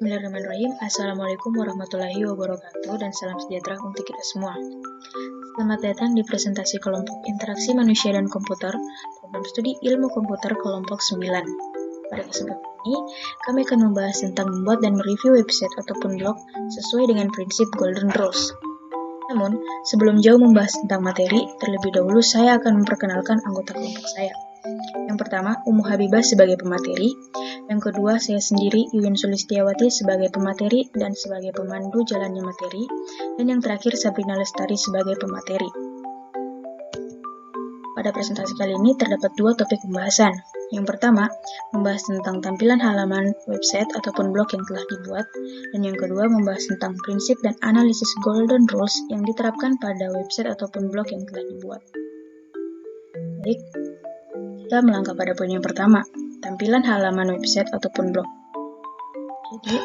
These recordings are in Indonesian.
Bismillahirrahmanirrahim. Assalamualaikum warahmatullahi wabarakatuh dan salam sejahtera untuk kita semua. Selamat datang di presentasi kelompok interaksi manusia dan komputer, program studi ilmu komputer kelompok 9. Pada kesempatan ini, kami akan membahas tentang membuat dan mereview website ataupun blog sesuai dengan prinsip Golden Rules. Namun, sebelum jauh membahas tentang materi, terlebih dahulu saya akan memperkenalkan anggota kelompok saya. Yang pertama, Umu Habibah sebagai pemateri. Yang kedua, saya sendiri, Yuyun Sulistiawati sebagai pemateri dan sebagai pemandu jalannya materi. Dan yang terakhir, Sabrina Lestari sebagai pemateri. Pada presentasi kali ini terdapat dua topik pembahasan. Yang pertama, membahas tentang tampilan halaman website ataupun blog yang telah dibuat. Dan yang kedua, membahas tentang prinsip dan analisis Golden Rules yang diterapkan pada website ataupun blog yang telah dibuat. Baik, kita melangkah pada poin yang pertama, tampilan halaman website ataupun blog. Jadi,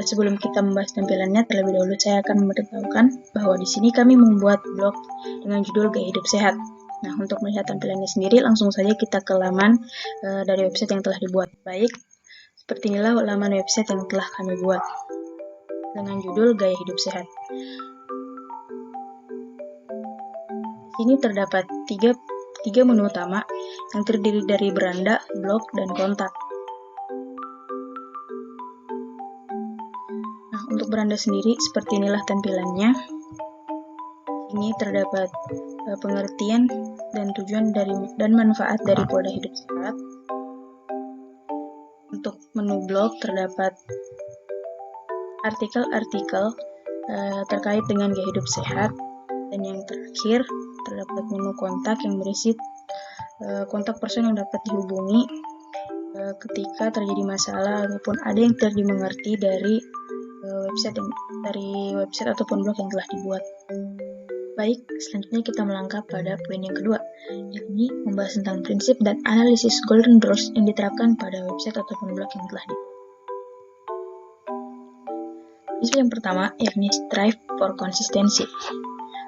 sebelum kita membahas tampilannya, terlebih dahulu saya akan memberitahukan bahwa di sini kami membuat blog dengan judul Gaya Hidup Sehat. Nah, untuk melihat tampilannya sendiri, langsung saja kita ke laman dari website yang telah dibuat. Baik, seperti inilah laman website yang telah kami buat dengan judul Gaya Hidup Sehat. Di sini terdapat tiga menu utama yang terdiri dari beranda, blog, dan kontak. Nah, untuk beranda sendiri seperti inilah tampilannya. Ini terdapat pengertian dan tujuan dan manfaat dari pola hidup sehat. Untuk menu blog terdapat artikel-artikel terkait dengan gaya hidup sehat. Dan yang terakhir terdapat menu kontak yang berisi kontak person yang dapat dihubungi ketika terjadi masalah ataupun ada yang tidak dimengerti dari website ataupun blog yang telah dibuat. Baik, selanjutnya kita melangkah pada poin yang kedua, yakni membahas tentang prinsip dan analisis Golden Rules yang diterapkan pada website ataupun blog yang telah dibuat. Prinsip yang pertama yakni strive for consistency.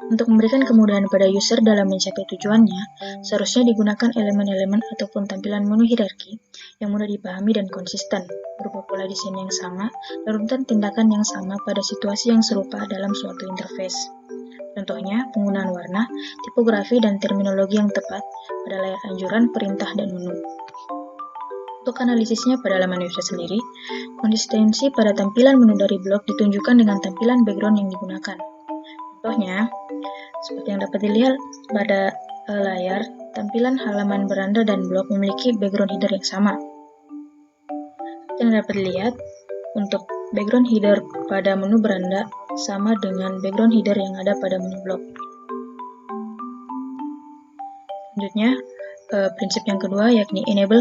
Untuk memberikan kemudahan pada user dalam mencapai tujuannya, seharusnya digunakan elemen-elemen ataupun tampilan menu hierarki yang mudah dipahami dan konsisten, berupa pola desain yang sama dan runutan tindakan yang sama pada situasi yang serupa dalam suatu interface. Contohnya, penggunaan warna, tipografi, dan terminologi yang tepat pada layar anjuran, perintah, dan menu. Untuk analisisnya pada halaman website sendiri, konsistensi pada tampilan menu dari blog ditunjukkan dengan tampilan background yang digunakan. Contohnya, seperti yang dapat dilihat pada layar, tampilan halaman beranda dan blog memiliki background header yang sama. Seperti yang dapat dilihat, untuk background header pada menu beranda sama dengan background header yang ada pada menu blog. Selanjutnya, prinsip yang kedua yakni enable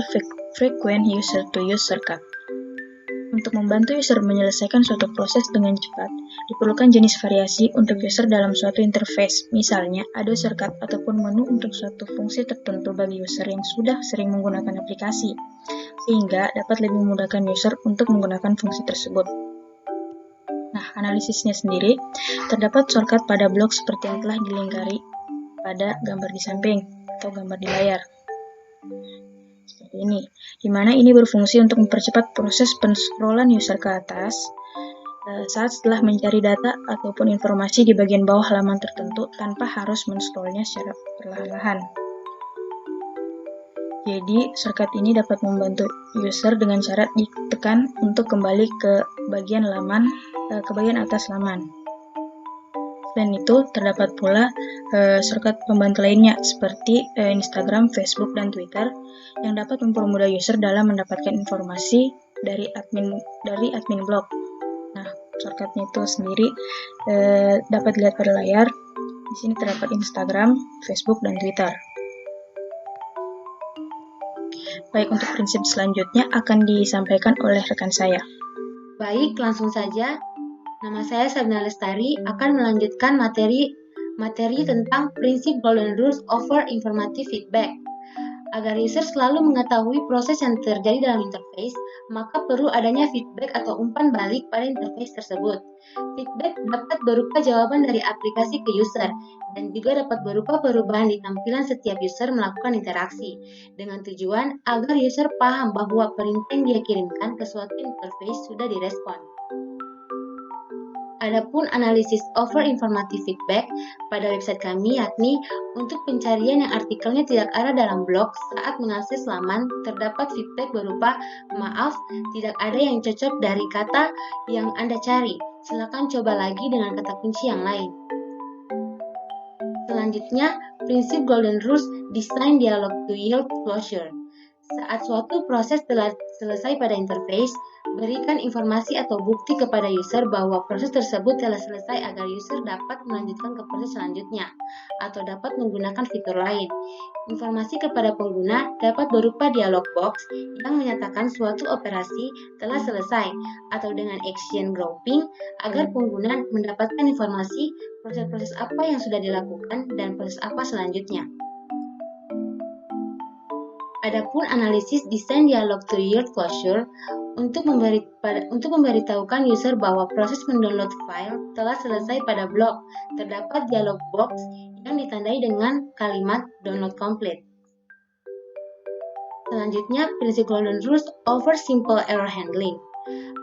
frequent user to use shortcut. Untuk membantu user menyelesaikan suatu proses dengan cepat, diperlukan jenis variasi untuk user dalam suatu interface. Misalnya, ada shortcut ataupun menu untuk suatu fungsi tertentu bagi user yang sudah sering menggunakan aplikasi, sehingga dapat lebih memudahkan user untuk menggunakan fungsi tersebut. Nah, analisisnya sendiri, terdapat shortcut pada blog seperti yang telah dilingkari pada gambar di samping atau gambar di layar. Seperti ini, di mana ini berfungsi untuk mempercepat proses penscrollan user ke atas saat setelah mencari data ataupun informasi di bagian bawah halaman tertentu tanpa harus men-scrollnya secara perlahan-lahan. Jadi, shortcut ini dapat membantu user dengan cara ditekan untuk kembali ke bagian atas laman. Selain itu, terdapat pula shortcut pembantu lainnya seperti Instagram, Facebook, dan Twitter yang dapat mempermudah user dalam mendapatkan informasi dari admin blog. Nah, shortcutnya itu sendiri dapat dilihat pada layar. Di sini terdapat Instagram, Facebook, dan Twitter. Baik, untuk prinsip selanjutnya akan disampaikan oleh rekan saya. Baik, langsung saja. Nama saya Sabrina Lestari akan melanjutkan materi tentang prinsip Golden Rules over informative feedback. Agar user selalu mengetahui proses yang terjadi dalam interface, maka perlu adanya feedback atau umpan balik pada interface tersebut. Feedback dapat berupa jawaban dari aplikasi ke user, dan juga dapat berupa perubahan di tampilan setiap user melakukan interaksi, dengan tujuan agar user paham bahwa perintah yang dia kirimkan ke suatu interface sudah direspon. Adapun analisis over informative feedback pada website kami yakni untuk pencarian yang artikelnya tidak ada dalam blog saat mengakses laman terdapat feedback berupa maaf tidak ada yang cocok dari kata yang Anda cari. Silakan coba lagi dengan kata kunci yang lain. Selanjutnya, prinsip Golden Rules Design Dialog to Yield Closure. Saat suatu proses telah selesai pada interface, berikan informasi atau bukti kepada user bahwa proses tersebut telah selesai agar user dapat melanjutkan ke proses selanjutnya atau dapat menggunakan fitur lain. Informasi kepada pengguna dapat berupa dialog box yang menyatakan suatu operasi telah selesai atau dengan action grouping agar pengguna mendapatkan informasi proses-proses apa yang sudah dilakukan dan proses apa selanjutnya. Adapun analisis desain dialog to yield closure untuk memberitahukan user bahwa proses mendownload file telah selesai pada blog, terdapat dialog box yang ditandai dengan kalimat download complete. Selanjutnya, prinsip Golden Rules over simple error handling.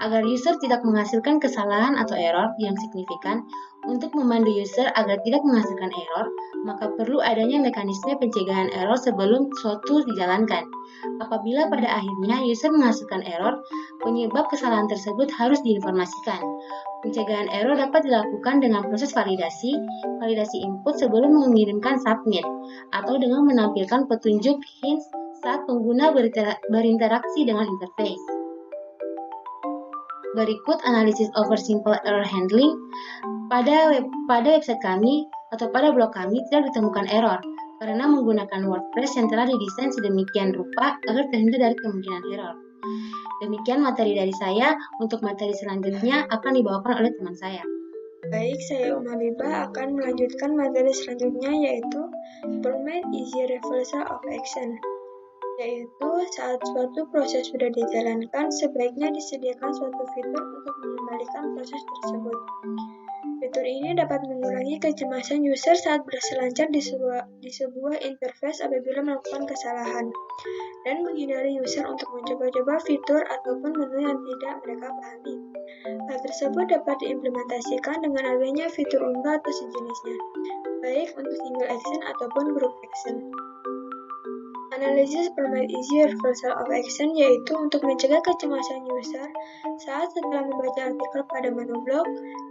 Agar user tidak menghasilkan kesalahan atau error yang signifikan, untuk memandu user agar tidak menghasilkan error, maka perlu adanya mekanisme pencegahan error sebelum suatu dijalankan. Apabila pada akhirnya user menghasilkan error, penyebab kesalahan tersebut harus diinformasikan. Pencegahan error dapat dilakukan dengan proses validasi input sebelum mengirimkan submit, atau dengan menampilkan petunjuk hints saat pengguna berinteraksi dengan interface. Berikut analisis over simple error handling. Pada website kami atau pada blog kami tidak ditemukan error karena menggunakan WordPress yang telah didesain sedemikian rupa agar terhindar dari kemungkinan error. Demikian materi dari saya. Untuk materi selanjutnya akan dibawakan oleh teman saya. Baik, saya Habibah akan melanjutkan materi selanjutnya yaitu Permit Easy Reversal of Action. Yaitu saat suatu proses sudah dijalankan, sebaiknya disediakan suatu fitur untuk mengembalikan proses tersebut. Fitur ini dapat mengurangi kecemasan user saat berselancar di sebuah interface apabila melakukan kesalahan, dan menghindari user untuk mencoba-coba fitur ataupun menu yang tidak mereka pahami. Hal tersebut dapat diimplementasikan dengan adanya fitur unggah atau sejenisnya, baik untuk single action ataupun group action. Analisis Permit Easy Reversal of Action yaitu untuk mencegah kecemasan user saat setelah membaca artikel pada menu blog,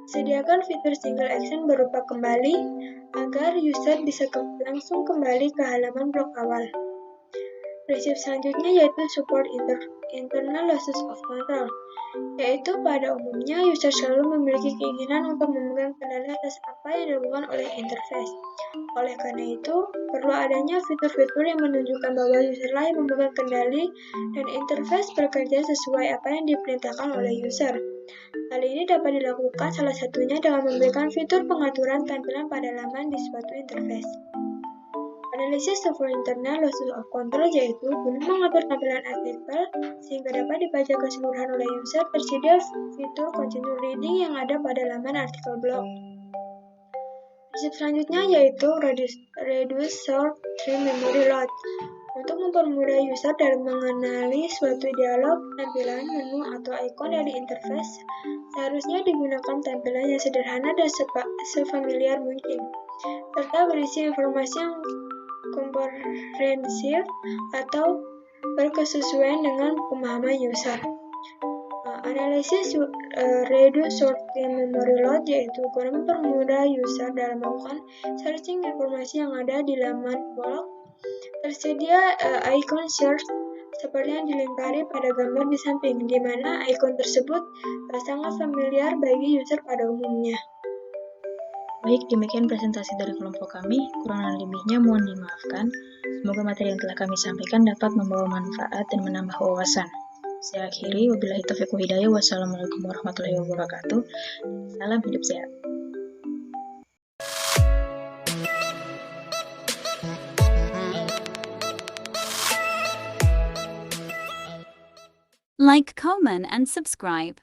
sediakan fitur single action berupa kembali agar user bisa langsung kembali ke halaman blog awal. Prinsip selanjutnya yaitu Support Internal Losses of Control, yaitu pada umumnya user selalu memiliki keinginan untuk memegang kendali atas apa yang dilakukan oleh interface. Oleh karena itu, perlu adanya fitur-fitur yang menunjukkan bahwa userlah yang memegang kendali dan interface bekerja sesuai apa yang diperintahkan oleh user. Hal ini dapat dilakukan salah satunya dengan memberikan fitur pengaturan tampilan pada laman di suatu interface. Analisis Support Internal Losses of Control yaitu guna mengatur tampilan artikel sehingga dapat dibaca keseluruhan oleh user, tersedia fitur Continue Reading yang ada pada laman artikel blog. Prinsip selanjutnya yaitu Reduce Short-Term Memory Load. Untuk mempermudah user dalam mengenali suatu dialog, tampilan, menu, atau ikon dari interface, seharusnya digunakan tampilan yang sederhana dan sefamiliar mungkin, serta berisi informasi yang komprehensif atau berkesesuaian dengan pemahaman user. Analisis Reduce Short-Term Memory Load yaitu guna mempermudah user dalam melakukan searching informasi yang ada di laman blog. Tersedia icon search seperti yang dilingkari pada gambar di samping, di mana icon tersebut sangat familiar bagi user pada umumnya. Baik, demikian presentasi dari kelompok kami. Kurang lebihnya mohon dimaafkan. Semoga materi yang telah kami sampaikan dapat membawa manfaat dan menambah wawasan. Saya akhiri, wabillahi taufiq wal hidayah. Wassalamualaikum warahmatullahi wabarakatuh. Salam hidup sehat. Like, comment, and subscribe.